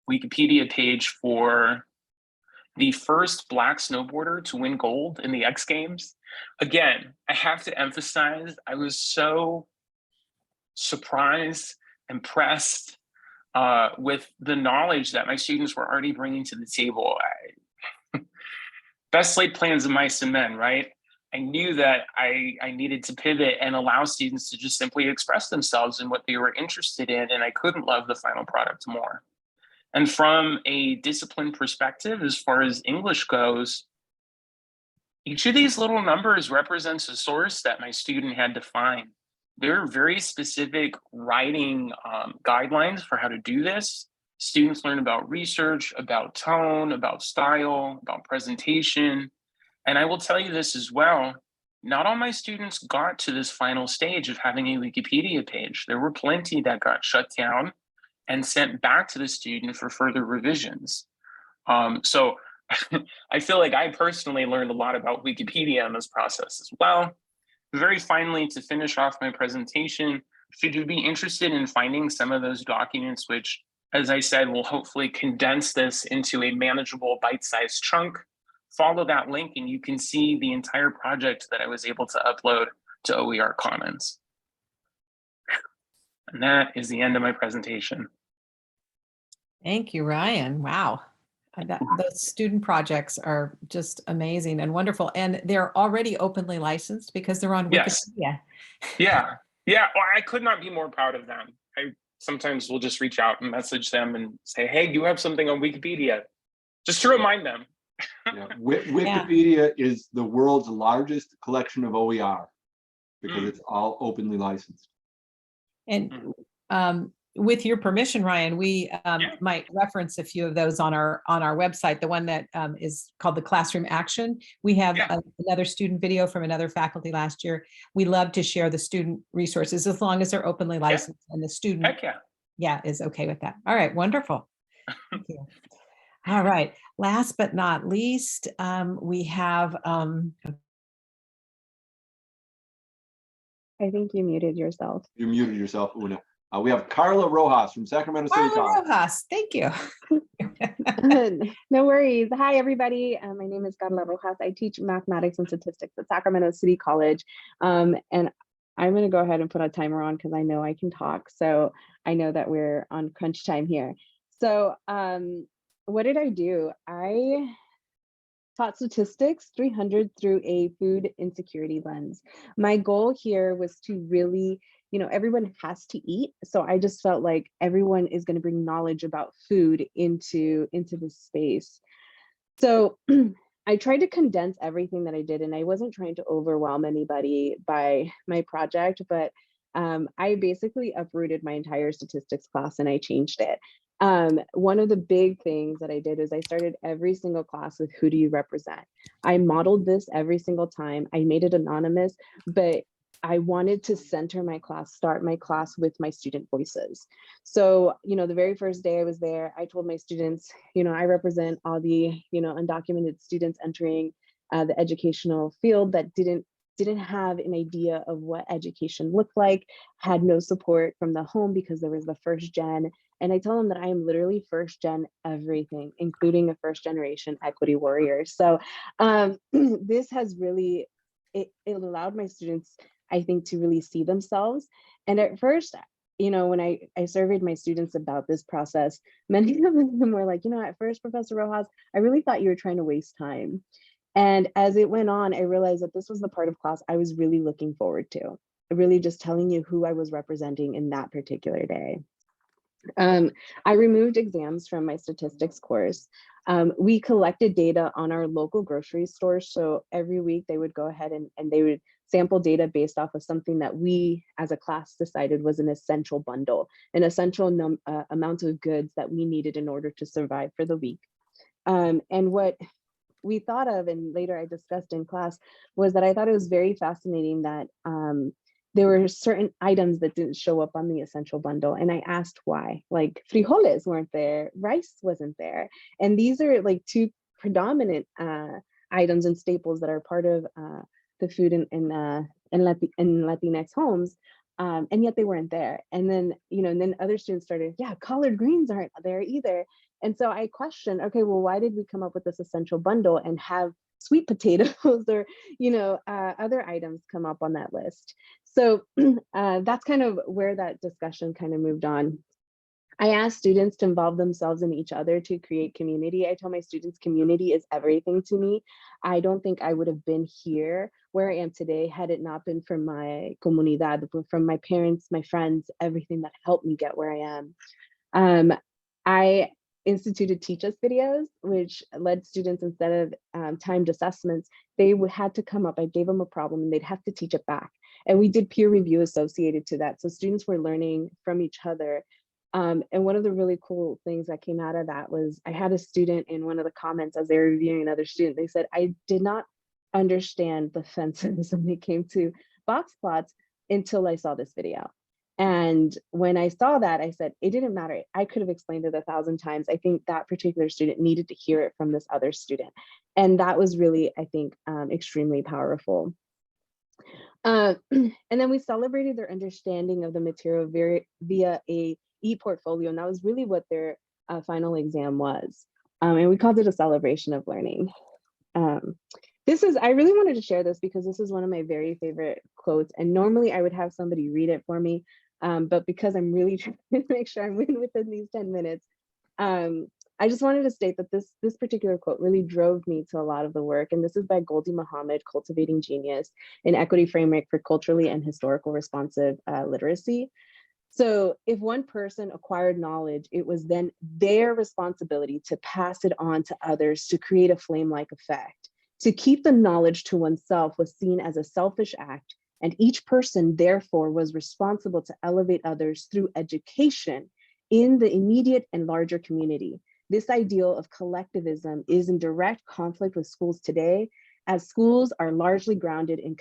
Wikipedia page for the first Black snowboarder to win gold in the X Games. Again, I have to emphasize, I was so surprised, impressed with the knowledge that my students were already bringing to the table. Best laid plans of mice and men, right? I knew that I needed to pivot and allow students to just simply express themselves in what they were interested in, and I couldn't love the final product more. And from a discipline perspective, as far as English goes, each of these little numbers represents a source that my student had to find. There are very specific writing guidelines for how to do this. Students learn about research, about tone, about style, about presentation. And I will tell you this as well, not all my students got to this final stage of having a Wikipedia page. There were plenty that got shut down and sent back to the student for further revisions. So I feel like I personally learned a lot about Wikipedia in this process as well. Very finally, to finish off my presentation, should you be interested in finding some of those documents, which, as I said, will hopefully condense this into a manageable bite-sized chunk, follow that link and you can see the entire project that I was able to upload to OER Commons. And that is the end of my presentation. Thank you, Ryan. Wow. Those student projects are just amazing and wonderful. And they're already openly licensed because they're on Yes. Wikipedia. Yeah. Well, I could not be more proud of them. I sometimes will just reach out and message them and say, hey, you have something on Wikipedia, just to remind them. Yeah. Wikipedia is the world's largest collection of OER because it's all openly licensed. And with your permission, Ryan, we might reference a few of those on our website. The one that is called the Classroom Action. We have another student video from another faculty last year. We love to share the student resources as long as they're openly licensed and the student is okay with that. All right, wonderful. Thank you. All right, last but not least, we have I think you muted yourself. You muted yourself, Una. We have Carla Rojas from Sacramento City College. Rojas, thank you. No worries. Hi, everybody. My name is Carla Rojas. I teach mathematics and statistics at Sacramento City College. And I'm going to go ahead and put a timer on because I know I can talk. So I know that we're on crunch time here. So what did I do? I taught statistics 300 through a food insecurity lens. My goal here was to really, everyone has to eat. So I just felt like everyone is going to bring knowledge about food into this space. So I tried to condense everything that I did, and I wasn't trying to overwhelm anybody by my project, but I basically uprooted my entire statistics class and I changed it. One of the big things that I did is I started every single class with who do you represent? I modeled this every single time. I made it anonymous, but I wanted to center my class, start my class with my student voices. So, the very first day I was there, I told my students, I represent all the, undocumented students entering the educational field that didn't have an idea of what education looked like, had no support from the home because there was the first gen. And I tell them that I am literally first gen everything, including a first generation equity warrior. So this has really, it allowed my students, I think, to really see themselves. And at first, when I surveyed my students about this process, many of them were like, at first, Professor Rojas, I really thought you were trying to waste time. And as it went on, I realized that this was the part of class I was really looking forward to, really just telling you who I was representing in that particular day. I removed exams from my statistics course. We collected data on our local grocery stores. So every week they would go ahead and they would sample data based off of something that we as a class decided was an essential bundle, an essential amount of goods that we needed in order to survive for the week. And what we thought of, and later I discussed in class, was that I thought it was very fascinating that there were certain items that didn't show up on the essential bundle. And I asked why, like frijoles weren't there, rice wasn't there. And these are like two predominant items and staples that are part of the food in Latinx homes. And yet they weren't there. And then, and then other students started, collard greens aren't there either. And so I questioned, okay, well, why did we come up with this essential bundle and have sweet potatoes or, other items come up on that list? So that's kind of where that discussion kind of moved on. I asked students to involve themselves in each other to create community. I tell my students community is everything to me. I don't think I would have been here where I am today had it not been for my comunidad, from my parents, my friends, everything that helped me get where I am. I instituted Teach Us videos, which led students, instead of timed assessments, they had to come up. I gave them a problem and they'd have to teach it back. And we did peer review associated to that. So students were learning from each other. And one of the really cool things that came out of that was I had a student in one of the comments as they were reviewing another student, they said, I did not understand the fences when it came to box plots until I saw this video. And when I saw that, I said, it didn't matter. I could have explained it 1,000 times. I think that particular student needed to hear it from this other student. And that was really, I think, extremely powerful. And then we celebrated their understanding of the material via a e-portfolio, and that was really what their final exam was. And we called it a celebration of learning. I really wanted to share this because this is one of my very favorite quotes, and normally I would have somebody read it for me, but because I'm really trying to make sure I'm within these 10 minutes, I just wanted to state that this particular quote really drove me to a lot of the work, and this is by Goldie Muhammad, Cultivating Genius, an equity framework for culturally and historical responsive literacy. So if one person acquired knowledge, it was then their responsibility to pass it on to others to create a flame-like effect. To keep the knowledge to oneself was seen as a selfish act, and each person therefore was responsible to elevate others through education in the immediate and larger community. This ideal of collectivism is in direct conflict with schools today, as schools are largely grounded in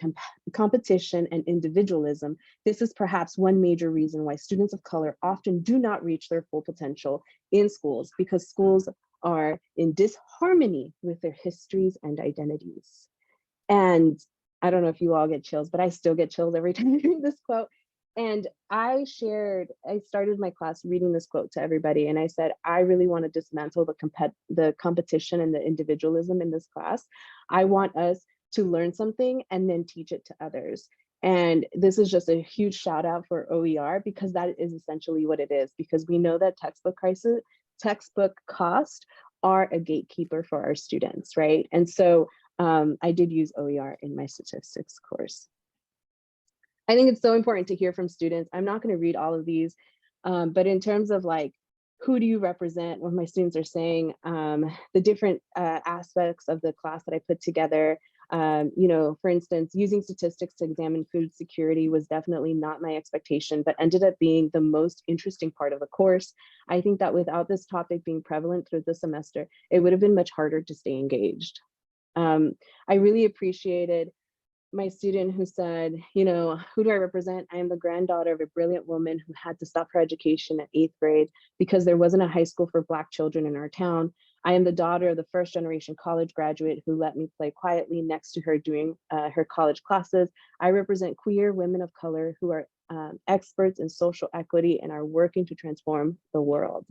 competition and individualism. This is perhaps one major reason why students of color often do not reach their full potential in schools, because schools are in disharmony with their histories and identities. And I don't know if you all get chills, but I still get chills every time I read this quote. And I started my class reading this quote to everybody. And I said, I really want to dismantle the competition and the individualism in this class. I want us to learn something and then teach it to others. And this is just a huge shout out for OER, because that is essentially what it is, because we know that textbook costs are a gatekeeper for our students, right? And so I did use OER in my statistics course. I think it's so important to hear from students. I'm not going to read all of these, but in terms of like, who do you represent, what my students are saying, the different aspects of the class that I put together, for instance, using statistics to examine food security was definitely not my expectation, but ended up being the most interesting part of the course. I think that without this topic being prevalent through the semester, it would have been much harder to stay engaged. I really appreciated my student who said, who do I represent? I am the granddaughter of a brilliant woman who had to stop her education at 8th grade because there wasn't a high school for Black children in our town. I am the daughter of the first generation college graduate who let me play quietly next to her doing her college classes. I represent queer women of color who are experts in social equity and are working to transform the world.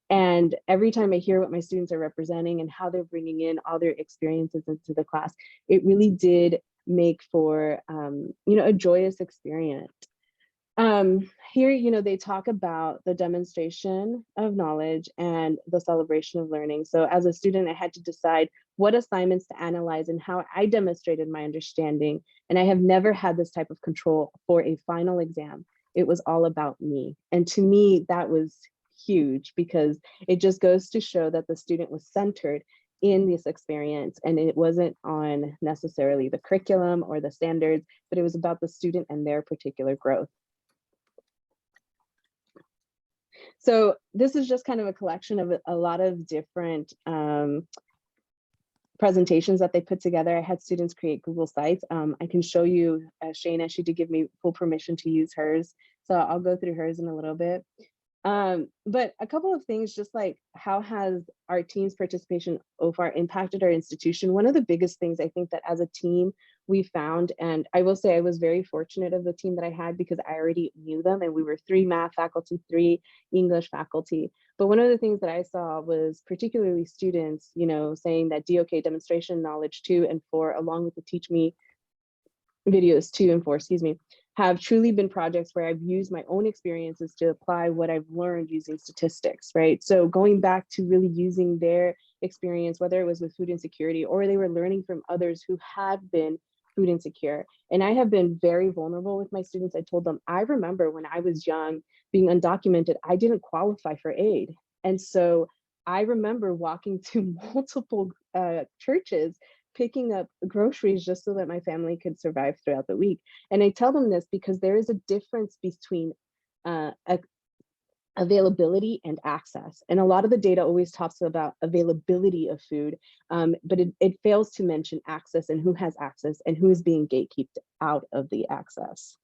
And every time I hear what my students are representing and how they're bringing in all their experiences into the class, it really did make for a joyous experience. Here, they talk about the demonstration of knowledge and the celebration of learning. So as a student, I had to decide what assignments to analyze and how I demonstrated my understanding. And I have never had this type of control for a final exam. It was all about me. And to me, that was huge, because it just goes to show that the student was centered in this experience, and it wasn't on necessarily the curriculum or the standards, but it was about the student and their particular growth. So this is just kind of a collection of a lot of different presentations that they put together. I had students create Google Sites. I can show you Shayna, she did give me full permission to use hers. So I'll go through hers in a little bit. But a couple of things, just like how has our team's participation OFAR impacted our institution? One of the biggest things I think that as a team we found, and I will say I was very fortunate of the team that I had because I already knew them, and we were 3 math faculty, 3 English faculty. But one of the things that I saw was particularly students, saying that DOK, demonstration knowledge 2 and 4, along with the Teach Me videos 2 and 4, have truly been projects where I've used my own experiences to apply what I've learned using statistics, right? So going back to really using their experience, whether it was with food insecurity or they were learning from others who had been food insecure. And I have been very vulnerable with my students. I told them, I remember when I was young, being undocumented, I didn't qualify for aid. And so I remember walking to multiple churches, picking up groceries just so that my family could survive throughout the week. And I tell them this because there is a difference between availability and access. And a lot of the data always talks about availability of food, but it fails to mention access and who has access and who is being gatekept out of the access.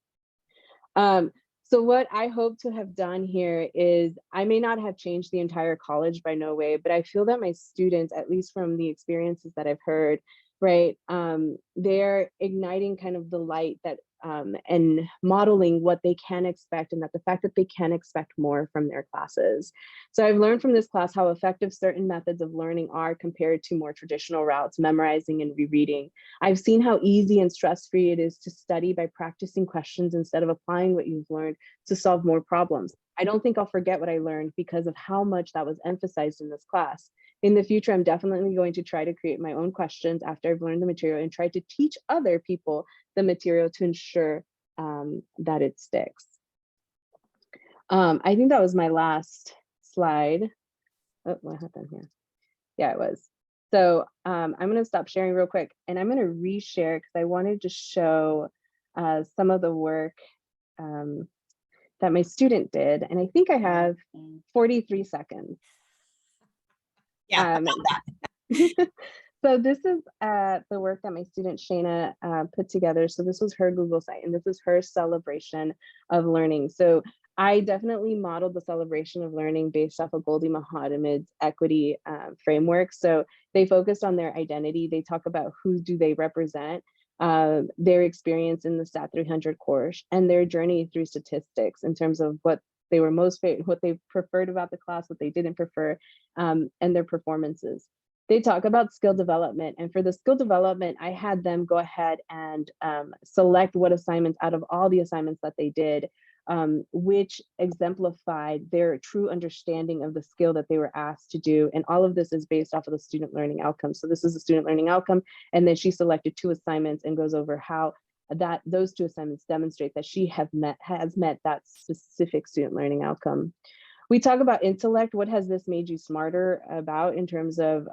So what I hope to have done here is, I may not have changed the entire college by no way, but I feel that my students, at least from the experiences that I've heard, right, they're igniting kind of the light that and modeling what they can expect, and that the fact that they can expect more from their classes. So I've learned from this class how effective certain methods of learning are compared to more traditional routes, memorizing and rereading. I've seen how easy and stress-free it is to study by practicing questions instead of applying what you've learned to solve more problems. I don't think I'll forget what I learned because of how much that was emphasized in this class. In the future, I'm definitely going to try to create my own questions after I've learned the material and try to teach other people the material to ensure that it sticks. I think that was my last slide. Oh, what happened here? Yeah, it was. So I'm going to stop sharing real quick, and I'm going to reshare because I wanted to show some of the work that my student did. And I think I have 43 seconds. Yeah. So this is the work that my student Shayna put together. So this was her Google site, and this is her celebration of learning. So I definitely modeled the celebration of learning based off of Goldie Mohammed's equity framework. So they focused on their identity. They talk about who do they represent, their experience in the Stat 300 course, and their journey through statistics in terms of what they were what they preferred about the class, what they didn't prefer, and their performances. They talk about skill development, and for the skill development, I had them go ahead and select what assignments out of all the assignments that they did, which exemplified their true understanding of the skill that they were asked to do. And all of this is based off of the student learning outcome. So this is a student learning outcome, and then she selected 2 assignments and goes over how those 2 assignments demonstrate that she has met that specific student learning outcome. We talk about intellect. What has this made you smarter about in terms of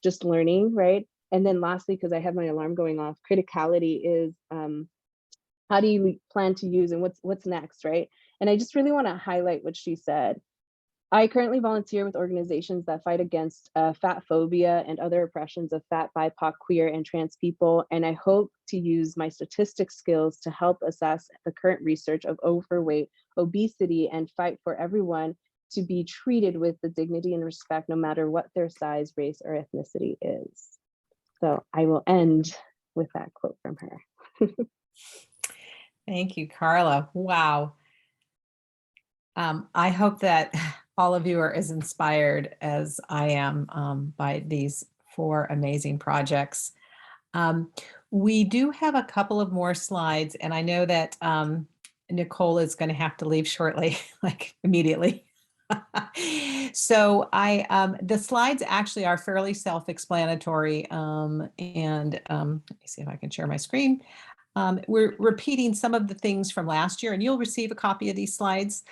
just learning, right? And then lastly, because I have my alarm going off, criticality is how do you plan to use and what's next, right? And I just really want to highlight what she said. I currently volunteer with organizations that fight against fat phobia and other oppressions of fat, BIPOC, queer, and trans people. And I hope to use my statistics skills to help assess the current research of overweight, obesity, and fight for everyone to be treated with the dignity and respect, no matter what their size, race, or ethnicity is. So I will end with that quote from her. Thank you, Carla. Wow. I hope that all of you are as inspired as I am by these 4 amazing projects. We do have a couple of more slides, and I know that Nicole is going to have to leave shortly, like immediately. So the slides actually are fairly self-explanatory, and let me see if I can share my screen. We're repeating some of the things from last year, and you'll receive a copy of these slides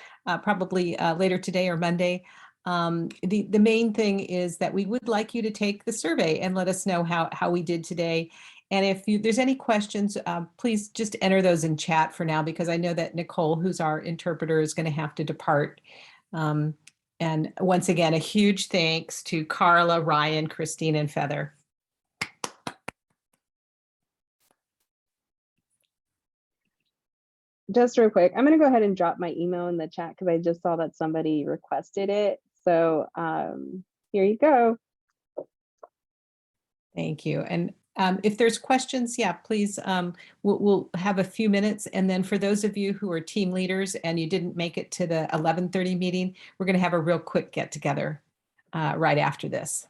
probably later today or Monday. The main thing is that we would like you to take the survey and let us know how we did today. And if there's any questions, please just enter those in chat for now, because I know that Nicole, who's our interpreter, is going to have to depart. And once again, a huge thanks to Carla, Ryan, Christine, and Feather. Just real quick, I'm going to go ahead and drop my email in the chat because I just saw that somebody requested it. So here you go. Thank you. And if there's questions, yeah, please, we'll have a few minutes. And then for those of you who are team leaders and you didn't make it to the 11:30 meeting, we're going to have a real quick get together right after this.